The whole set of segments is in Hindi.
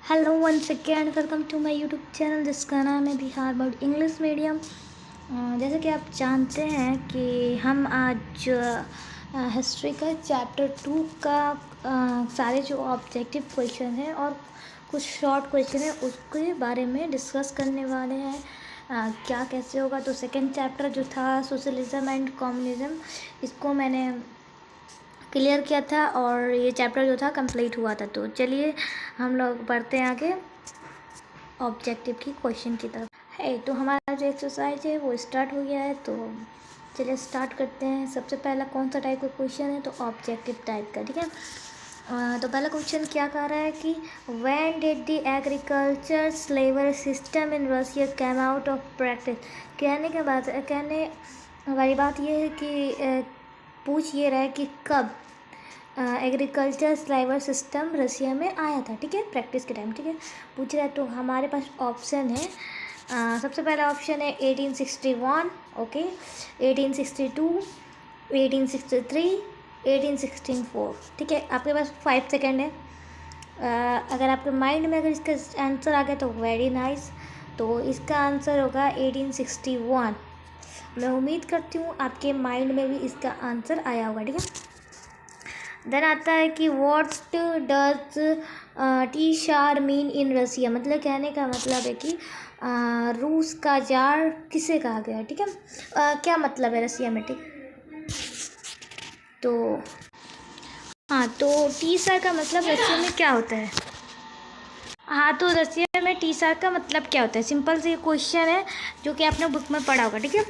Hello once again welcome to my YouTube channel जिसका नाम है बिहार बोर्ड इंग्लिश मीडियम। जैसे कि आप जानते हैं कि हम आज हिस्ट्री का चैप्टर 2 का सारे जो ऑब्जेक्टिव क्वेश्चन हैं और कुछ शॉर्ट क्वेश्चन है उसके बारे में डिस्कस करने वाले हैं। क्या कैसे होगा, तो सेकंड चैप्टर जो था सोशलिज्म एंड कम्युनिज्म, इसको मैंने क्लियर किया था और ये चैप्टर जो था कंप्लीट हुआ था। तो चलिए हम लोग बढ़ते हैं आगे ऑब्जेक्टिव की क्वेश्चन की तरफ। है तो हमारा जो एक्सरसाइज है वो स्टार्ट हो गया है, तो चलिए स्टार्ट करते हैं। सबसे पहला कौन सा टाइप का क्वेश्चन है, तो ऑब्जेक्टिव टाइप का, ठीक है। तो पहला क्वेश्चन क्या कह रहा है कि when did the agriculture slavery system in Russia came out of practice. कहने वाली बात ये है कि पूछ ये रहा है कि कब एग्रीकल्चर स्लाइवर सिस्टम रसिया में आया था, ठीक है, प्रैक्टिस के टाइम, ठीक है, पूछ रहा है। तो हमारे पास ऑप्शन है, सबसे पहला ऑप्शन है 1861, ओके, 1862, 1863, 1864, ठीक है। आपके पास 5 सेकेंड है। अगर आपके माइंड में अगर इसका आंसर आ गया तो वेरी नाइस। तो इसका आंसर होगा 1861। मैं उम्मीद करती हूँ आपके माइंड में भी इसका आंसर आया होगा, ठीक है। देन आता है कि व्हाट डज टी शार मीन इन रसिया, मतलब कहने का मतलब है कि रूस का जार किसे कहा गया है, ठीक है। क्या मतलब है रसिया में, ठीक। तो हाँ, तो टी शार का मतलब रसिया में क्या होता है। हाँ, तो रसिया में टी शार का मतलब क्या होता है, सिंपल से क्वेश्चन है जो कि आपने बुक में पढ़ा होगा, ठीक है।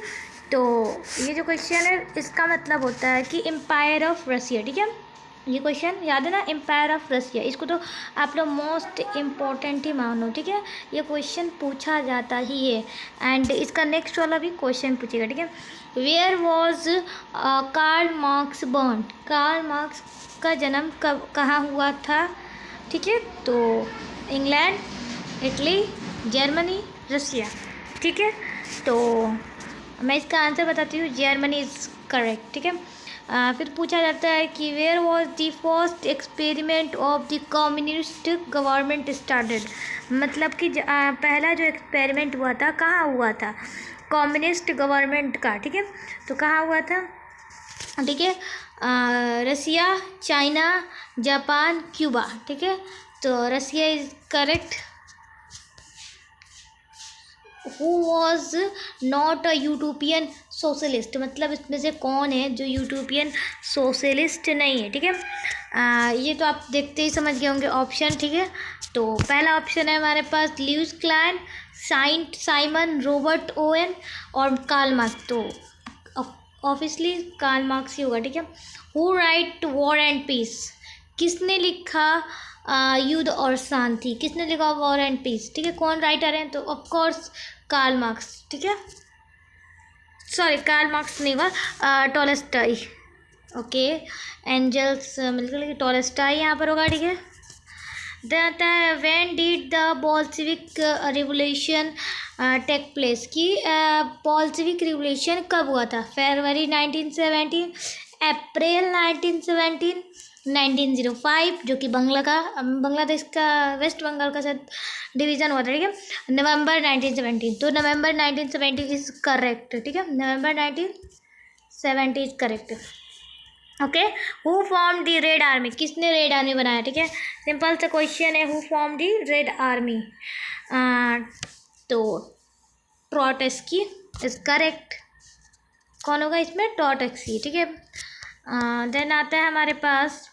तो ये जो क्वेश्चन है इसका मतलब होता है कि एम्पायर ऑफ रसिया, ठीक है। ये क्वेश्चन याद है ना, एम्पायर ऑफ रसिया, इसको तो आप लोग मोस्ट इम्पॉर्टेंट ही मानो, ठीक है। ये क्वेश्चन पूछा जाता ही है। एंड इसका नेक्स्ट वाला भी क्वेश्चन पूछेगा, ठीक है। Where was Karl Marx born, Karl Marx का जन्म कब कहाँ हुआ था, ठीक है। तो इंग्लैंड, इटली, जर्मनी, रसिया, ठीक है। तो मैं इसका आंसर बताती हूँ, जर्मनी इज़ करेक्ट, ठीक है। फिर पूछा जाता है कि where was the first experiment of the communist government started, मतलब कि पहला जो एक्सपेरिमेंट हुआ था कहाँ हुआ था, कम्युनिस्ट गवर्नमेंट का, ठीक है। तो कहाँ हुआ था, ठीक है, रसिया, चाइना, जापान, क्यूबा, ठीक है। तो Russia is correct. Who was not a utopian socialist, मतलब इसमें से कौन है जो यूटोपियन सोशलिस्ट नहीं है, ठीक है। ये तो आप देखते ही समझ गए होंगे ऑप्शन, ठीक है। तो पहला ऑप्शन है हमारे पास Louis Blanc, Saint Simon, Robert Owen और कार्ल मार्क्स। तो ऑब्वियसली कार्ल मार्क्स ही होगा, ठीक है। Who wrote War and Peace, किसने लिखा युद्ध और शांति, किसने लिखा वॉर एंड पीस, ठीक है, कौन राइटर हैं, तो ऑफकोर्स कार्ल मार्क्स, ठीक है। सॉरी, कार्ल मार्क्स नहीं हुआ, टॉलस्टॉय, ओके। एंजल्स मिलकर टॉलस्टॉय यहाँ पर होगा, ठीक है। देन आता है when did the Bolshevik revolution take place, कि बोल्शेविक रिवोल्यूशन कब हुआ था, फरवरी 1917, अप्रैल 1917, 1905 जो कि बांग्लादेश का वेस्ट बंगाल का शायद डिवीज़न हुआ था, ठीक है, नवंबर 1917। तो नवंबर 1917 इज़ करेक्ट, ठीक है, नवंबर 1970 is correct, okay. Who form the red army, किसने रेड आर्मी बनाया, ठीक है, सिंपल सा क्वेश्चन है, who form the red army, तो ट्रॉटस्की इज करेक्ट। कौन होगा इसमें, ट्रॉटस्की, ठीक है। देन आता है हमारे पास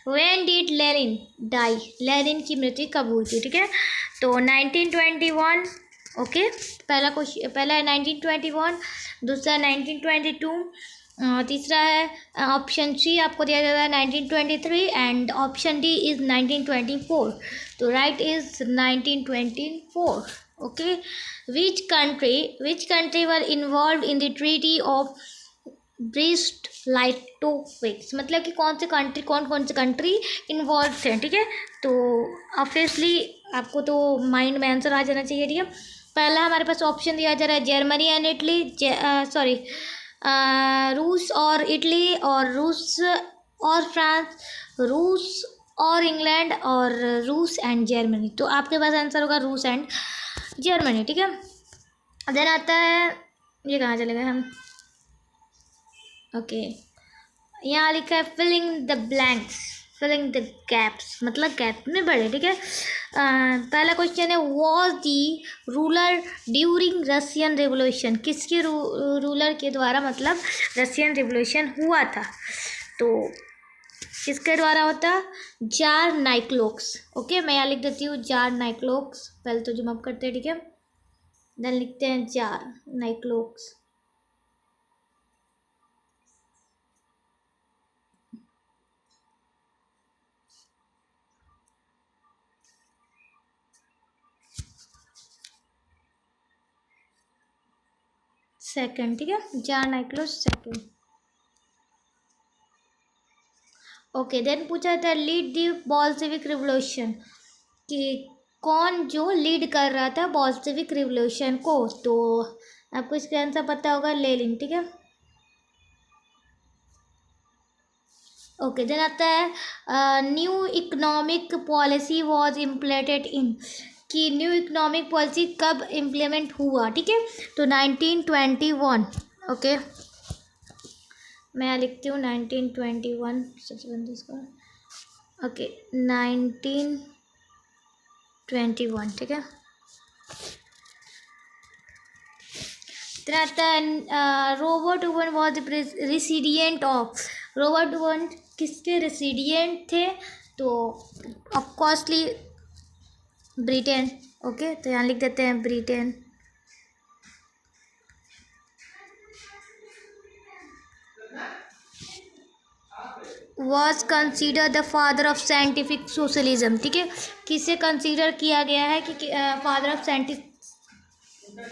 when did Lenin die, Lenin की मृत्यु कब हुई थी, ठीक है। तो 1921, ओके। पहला है 1921, दूसरा 1922, तीसरा है ऑप्शन सी आपको दिया जाता है 1923 एंड ऑप्शन डी इज़ 1924। तो right is 1924, okay. Which country were involved in the treaty of Brest Litovsk, मतलब कि कौन से कंट्री इन्वॉल्व थे, ठीक है। तो ऑब्वियसली आपको तो माइंड में आंसर आ जाना चाहिए, ठीक है। पहला हमारे पास ऑप्शन दिया जा रहा है जर्मनी एंड इटली, सॉरी रूस और इटली, और रूस और फ्रांस, रूस और इंग्लैंड और रूस एंड जर्मनी। तो आपके पास आंसर होगा रूस एंड जर्मनी, ठीक है। देन आता है, ये कहाँ चले गए हम, ओके, यहाँ लिखा है filling the blanks, filling the gaps, मतलब गैप में बड़े, ठीक है। पहला क्वेश्चन है was the ruler during Russian revolution, किसके रूलर के द्वारा मतलब रशियन रिवोल्यूशन हुआ था, तो किसके द्वारा होता, जार नाइक्लोक्स। ओके, मैं यहाँ लिख देती हूँ जार नाइक्लोक्स, पहले तो जूम अप करते हैं, ठीक है, देन लिखते हैं जार नाइक्लोक्स। सेकंड, ठीक है, जार नाइक्लोस सेकंड। ओके, देन पूछा था लीड दी बोल्शेविक रिवोल्यूशन, कि कौन जो लीड कर रहा था बोल्शेविक रिवोल्यूशन को, तो आपको इसका आंसर पता होगा, लेनिन, ठीक है। ओके, देन आता है new economic policy was implemented in, कि न्यू इकोनॉमिक पॉलिसी कब इम्प्लीमेंट हुआ, ठीक है, तो 1921। ओके, मैं यहाँ लिखती हूँ 1921 सबसे पहले इसका, ओके 1921, ठीक है। then आता है Robert would was resident of, Robert would किसके रेसिडेंट थे, तो ऑफकोर्सली ब्रिटेन। ओके, तो यहाँ लिख देते हैं Britain. Was consider the father of scientific socialism, ठीक है, किसे कंसिडर किया गया है कि फादर ऑफ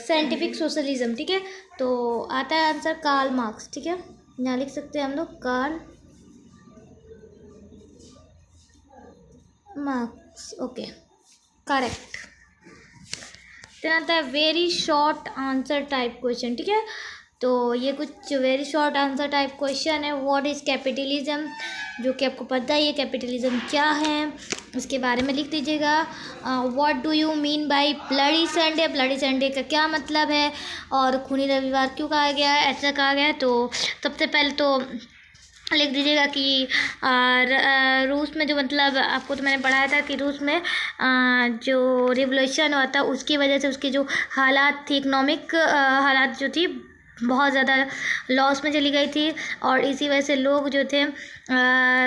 साइंटिफिक सोशलिज्म, ठीक है, तो आता है आंसर कार्ल मार्क्स, ठीक है, यहाँ लिख सकते हैं हम लोग Karl Marx. Okay, correct. Then आता है very short answer type question, ठीक है, तो ये कुछ very short answer type question है। व्हाट इज़ कैपिटलिज्म, जो कि आपको पता ही है कैपिटलिज्म क्या है, उसके बारे में लिख दीजिएगा। What do you mean bye bloody Sunday, bloody Sunday का क्या मतलब है, और खूनी रविवार क्यों कहा गया है, ऐसा कहा गया है, तो सबसे पहले तो लिख दीजिएगा कि रूस में जो मतलब आपको तो मैंने पढ़ाया था कि रूस में जो रिवोल्यूशन हुआ था उसकी वजह से उसके जो हालात थी, इकोनॉमिक हालात जो थी बहुत ज़्यादा लॉस में चली गई थी, और इसी वजह से लोग जो थे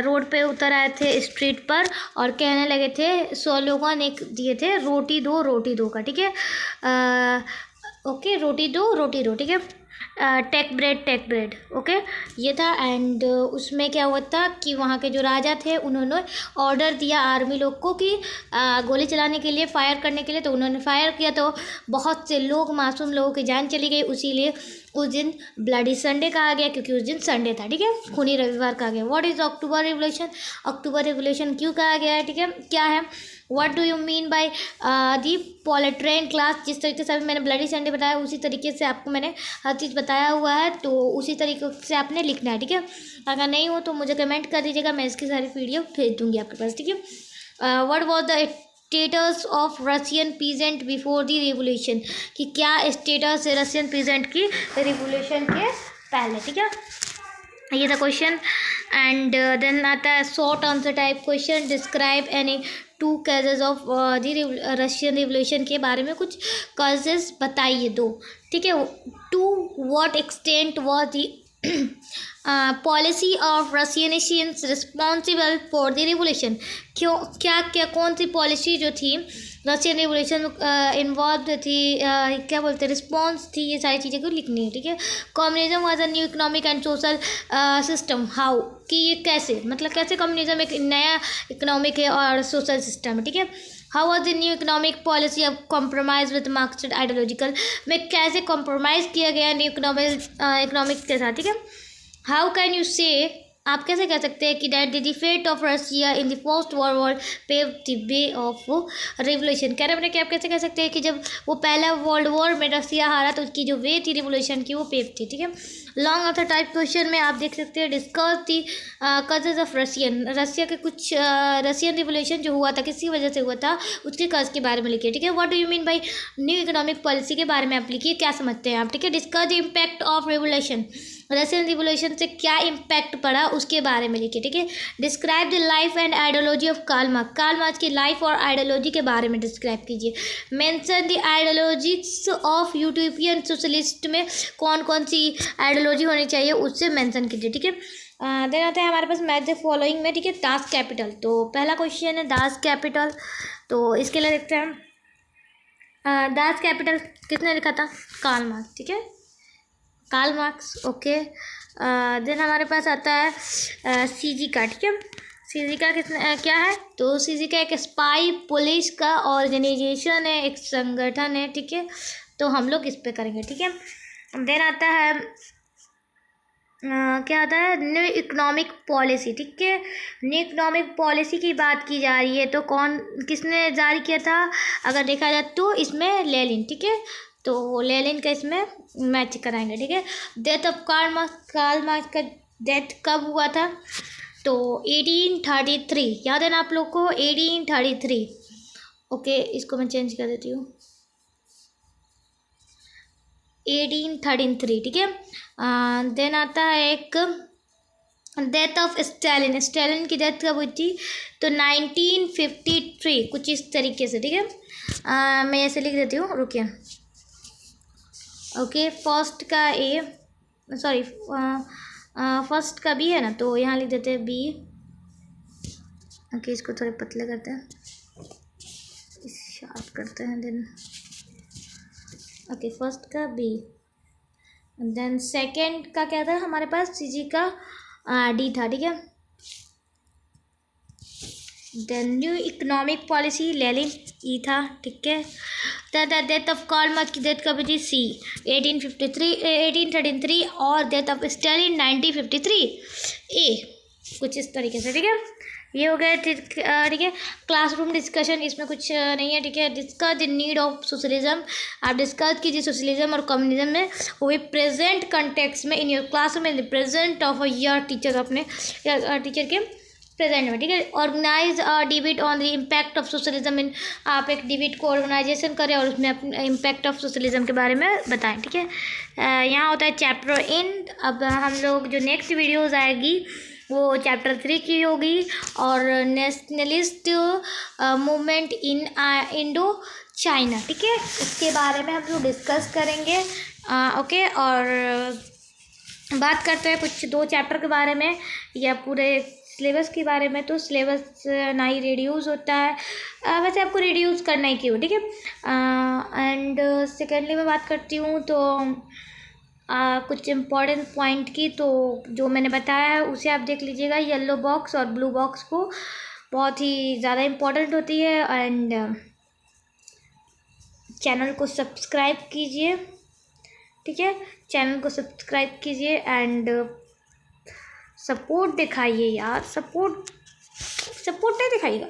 रोड पे उतर आए थे स्ट्रीट पर और कहने लगे थे, स्लोगन एक दिए थे, रोटी दो का, ठीक है, ओके, रोटी दो, ठीक है, टेक ब्रेड, ओके, ये था। एंड उसमें क्या हुआ था कि वहाँ के जो राजा थे उन्होंने ऑर्डर दिया आर्मी लोग को कि गोली चलाने के लिए, फायर करने के लिए, तो उन्होंने फायर किया, तो बहुत से लोग, मासूम लोगों की जान चली गई, उसीलिए उस दिन ब्लडी संडे कहा गया, क्योंकि उस दिन संडे था, ठीक है, खूनी रविवार कहा गया। What is October revolution, October revolution क्यों कहा गया है, ठीक है, क्या है। What do you mean by the proletarian class, जिस तरीके से अभी मैंने ब्लडी संडे बताया उसी तरीके से आपको मैंने हर चीज़ बताया हुआ है, तो उसी तरीके से आपने लिखना है, ठीक है। अगर नहीं हो तो मुझे कमेंट कर दीजिएगा, मैं इसकी सारी वीडियो भेज दूँगी आपके पास, ठीक है। What was the status of Russian peasant before the revolution, कि क्या स्टेटस है रशियन पीजेंट की रिवोल्यूशन के पहले, ठीक है, ये था क्वेश्चन। एंड देन आता है short answer type question, describe any two causes of the Russian revolution के बारे में कुछ कॉजेज बताइए दो, ठीक है। To what extent was the policy of Russification responsible for the revolution, क्यों, क्या क्या कौन सी पॉलिसी जो थी रशियन रिवोल्यूशन इन्वॉल्व थी, क्या बोलते हैं, रिस्पॉन्स थी, ये सारी चीज़ें को लिखनी है, ठीक है। Communism was a new economic and social system, how, कि ये कैसे, मतलब कैसे कम्युनिज्म एक नया इकोनॉमिक है और सोशल सिस्टम है, ठीक है। How was the new economic policy of compromise with Marxist ideological, में कैसे कॉम्प्रोमाइज़ किया गया न्यू इकोनॉमिक के साथ, ठीक है। हाउ कैन यू से, आप कैसे कह सकते हैं कि that the defeat of Russia in the first world war pave the way of revolution, कह रहे हैं कि आप कैसे कह सकते हैं कि जब वो पहला वर्ल्ड वॉर में रशिया हारा तो उसकी जो वे थी रिवोल्यूशन की वो पेव थी, ठीक है। लॉन्ग आंसर टाइप क्वेश्चन में आप देख सकते हैं discuss the causes of Russia के कुछ रशियन रिवोल्यूशन जो हुआ था किसी वजह से हुआ था उसके कज के बारे में लिखिए, ठीक है। What do you mean bye new economic policy के बारे में आप लिखिए, क्या समझते हैं आप, ठीक है। Discuss the impact of revolution, Russian revolution से क्या इम्पैक्ट पड़ा उसके बारे में लिखिए, ठीक है। Describe the life and ideology of Karl Marx की लाइफ और आइडियोलॉजी के बारे में डिस्क्राइब कीजिए। Mention the ideologies of utopian socialist में कौन कौन सी आइडियोलॉजी होनी चाहिए उससे मेंशन कीजिए, ठीक है। देन आता है हमारे पास मैच द फॉलोइंग में, ठीक है। दास कैपिटल, तो पहला क्वेश्चन है दास कैपिटल, तो इसके लिए देखते हैं दास कैपिटल किसने लिखा था, कार्ल मार्क्स, ठीक है, कार्ल मार्क्स, ओके। देन हमारे पास आता है सीजी का, ठीक है। सीजी का किसने क्या है, तो सीजी का एक स्पाई पुलिस का ऑर्गेनाइजेशन है, एक संगठन है, ठीक है। तो हम लोग इस पे करेंगे, ठीक है। देन आता है क्या आता है न्यू इकोनॉमिक पॉलिसी, ठीक है। न्यू इकोनॉमिक पॉलिसी की बात की जा रही है तो कौन किसने जारी किया था, अगर देखा जाए तो इसमें लेनिन, ठीक है। तो लेनिन का इसमें मैच कराएंगे, ठीक है। डेथ ऑफ कार्ल मार्क्स का डेथ कब हुआ था, तो 1833, याद है ना आप लोग को, 1833, ओके। इसको मैं चेंज कर देती हूँ, 1833, ठीक है। देन आता है एक डेथ ऑफ स्टालिन, स्टालिन की डेथ कब हुई थी, तो 1953, कुछ इस तरीके से, ठीक है। मैं ऐसे लिख देती हूँ, रुकिए, ओके। फर्स्ट का ए, सॉरी फर्स्ट का बी है ना, तो यहाँ लिख देते हैं बी, ओके। इसको थोड़े पतले करते हैं, शार्प करते हैं, देन ओके फर्स्ट का बी, देन सेकंड का क्या था हमारे पास, सीजी का डी था, ठीक है। Then new economic policy Lenin E था, ठीक है। Then death of Karl Marx की डेथ कब हुई थी, सी 1833, और डेथ ऑफ स्टालिन 1953, ए, कुछ इस तरीके से, ठीक है। ये हो गया, ठीक है। क्लासरूम डिस्कशन, इसमें कुछ नहीं है, ठीक है। Discuss the need of socialism, आप डिस्कस कीजिए सोशलिज्म और कम्युनिज्म में वो भी प्रेजेंट कंटेक्स्ट में in your classroom in the present of your teacher, अपने टीचर के प्रेजेंट में, ठीक है। Organise debate on the impact of socialism in, आप एक डिबेट को ऑर्गेनाइजेशन करें और उसमें अपने इम्पैक्ट ऑफ सोशलिज्म के बारे में बताएं, ठीक है। यहाँ होता है चैप्टर इन, अब हम लोग जो नेक्स्ट वीडियोज़ आएगी वो चैप्टर 3 की होगी, और nationalist movement in Indo China, ठीक है। इसके बारे में हम लोग डिस्कस करेंगे, ओके। और बात करते हैं कुछ 2 चैप्टर के बारे में या पूरे सिलेबस के बारे में, तो सिलेबस ना ही रिड्यूस होता है, वैसे आपको रिड्यूस करना ही क्यों, ठीक है। एंड सेकेंडली मैं बात करती हूँ तो कुछ इम्पॉर्टेंट पॉइंट की, तो जो मैंने बताया है उसे आप देख लीजिएगा, येलो बॉक्स और ब्लू बॉक्स को, बहुत ही ज़्यादा इम्पॉर्टेंट होती है। एंड चैनल को सब्सक्राइब कीजिए, ठीक है, चैनल को सब्सक्राइब कीजिए एंड सपोर्ट दिखाइए यार, सपोर्ट नहीं दिखाइएगा।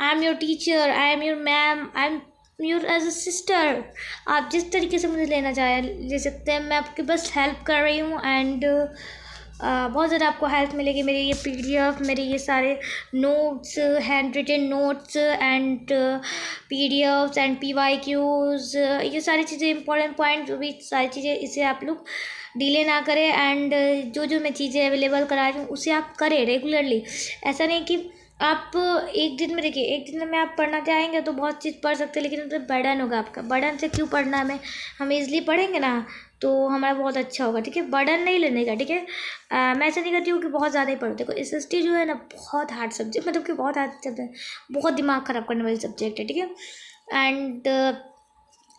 I am your teacher, I am your ma'am, I am your as a sister, आप जिस तरीके से मुझे लेना चाहे ले सकते हैं, मैं आपकी बस हेल्प कर रही हूँ। एंड बहुत ज़्यादा आपको हेल्प मिलेगी, मेरे ये PDF, मेरे ये सारे notes, handwritten notes and PDFs and PYQs, ये सारी चीज़ें इंपॉर्टेंट पॉइंट, जो भी सारी चीज़ें, इसे आप लोग डिले ना करें। एंड जो मैं चीज़ें अवेलेबल करा रही हूँ उसे आप करें रेगुलरली, ऐसा नहीं कि आप एक दिन में, देखिए एक दिन में आप पढ़ना चाहेंगे तो बहुत चीज़ पढ़ सकते हैं, लेकिन उसमें बर्डन होगा आपका, बर्डन से क्यों पढ़ना है, हम ईज़िली पढ़ेंगे ना तो हमारा बहुत अच्छा होगा, ठीक है। बर्डन नहीं लेने का, ठीक है। मैं ऐसा नहीं करती हूँ कि बहुत ज़्यादा ही पढ़ो, देखो SST जो है ना बहुत हार्ड सब्जेक्ट, मतलब कि बहुत हार्ड सब्जेक्ट, बहुत दिमाग ख़राब करने वाली सब्जेक्ट है, ठीक है। एंड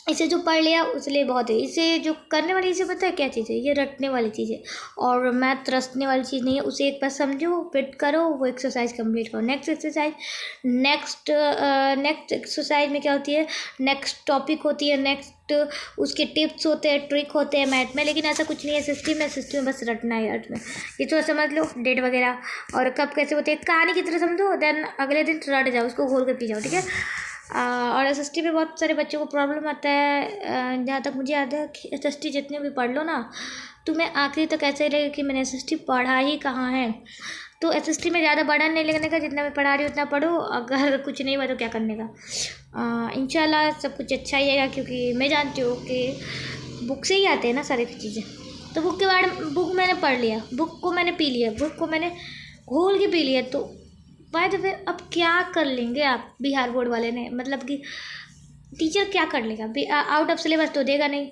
इसे जो पढ़ लिया उसलिए बहुत है, इसे जो करने वाली चीज़ें पता है क्या चीज़ है, ये रटने वाली चीज़ है, और मैथ रटने वाली चीज़ नहीं है। उसे एक बार समझो, फिट करो, वो एक्सरसाइज कंप्लीट करो। नेक्स्ट एक्सरसाइज, नेक्स्ट एक्सरसाइज में क्या होती है, नेक्स्ट टॉपिक होती है, नेक्स्ट उसके टिप्स होते हैं, ट्रिक होते हैं मैथ में, लेकिन ऐसा कुछ नहीं है सिस्टम में बस रटना है रटना। ये तो समझ लो डेट वगैरह और कब कैसे होते हैं, कहानी की तरह समझो, देन अगले दिन रट जाओ, उसको घोल कर पी जाओ, ठीक है। और एसएसटी में बहुत सारे बच्चों को प्रॉब्लम आता है। जहाँ तक मुझे याद है एसएसटी जितने भी पढ़ लो ना, तुम्हें आखिरी तक ऐसे ही लगेगा कि मैंने एसएसटी पढ़ा ही कहाँ है। तो एसएसटी में ज़्यादा बर्डन नहीं लेने का, जितना मैं पढ़ा रही हूँ उतना पढ़ो, अगर कुछ नहीं हुआ तो क्या करने का। इंशाल्लाह सब कुछ अच्छा ही आएगा, क्योंकि मैं जानती हूँ कि बुक से ही आते हैं ना सारी चीज़ें। तो बुक के बारे में, बुक मैंने पढ़ लिया, बुक को मैंने पी लिया, बुक को मैंने घोल के पी लिया। तो बाय द वे अब क्या कर लेंगे आप, बिहार बोर्ड वाले ने, मतलब कि टीचर क्या कर लेगा? आउट ऑफ सिलेबस तो देगा नहीं,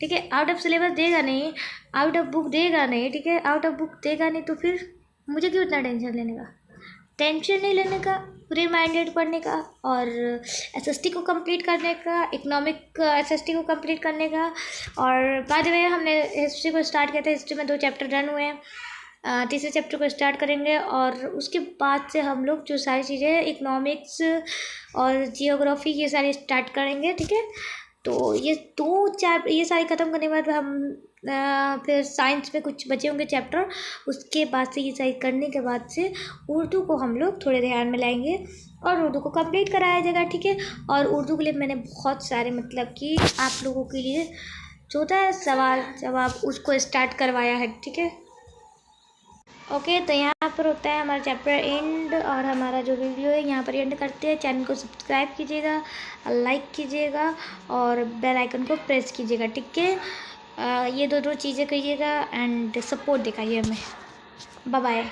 ठीक है, आउट ऑफ सिलेबस देगा नहीं, आउट ऑफ बुक देगा नहीं, ठीक है, आउट ऑफ बुक देगा नहीं, तो फिर मुझे क्यों इतना टेंशन लेने का? टेंशन नहीं लेने का, रिमाइंडेड पढ़ने का, और एसएसटी को कंप्लीट करने का, इकोनॉमिक एसएसटी को कंप्लीट करने का। और बाय द वे हमने हिस्ट्री को स्टार्ट किया था, हिस्ट्री में 2 चैप्टर डन हुए हैं, तीसरे चैप्टर को स्टार्ट करेंगे। और उसके बाद से हम लोग जो सारी चीज़ें इकोनॉमिक्स और जियोग्राफी ये सारी स्टार्ट करेंगे, ठीक है। तो ये सारी ख़त्म करने के बाद हम फिर साइंस में कुछ बचे होंगे चैप्टर, उसके बाद से ये सारी करने के बाद से उर्दू को हम लोग थोड़े ध्यान में लाएंगे और उर्दू को कंप्लीट कराया जाएगा, ठीक है। और उर्दू के लिए मैंने बहुत सारे, मतलब कि आप लोगों के लिए जो होता है सवाल जवाब, उसको स्टार्ट करवाया है, ठीक है। ओके, तो यहाँ पर होता है हमारा चैप्टर एंड, और हमारा जो वीडियो है यहाँ पर एंड करते हैं। चैनल को सब्सक्राइब कीजिएगा, लाइक कीजिएगा और बेल आइकन को प्रेस कीजिएगा, ठीक है। ये दो चीज़ें करिएगा एंड सपोर्ट दिखाइए हमें। Bye bye.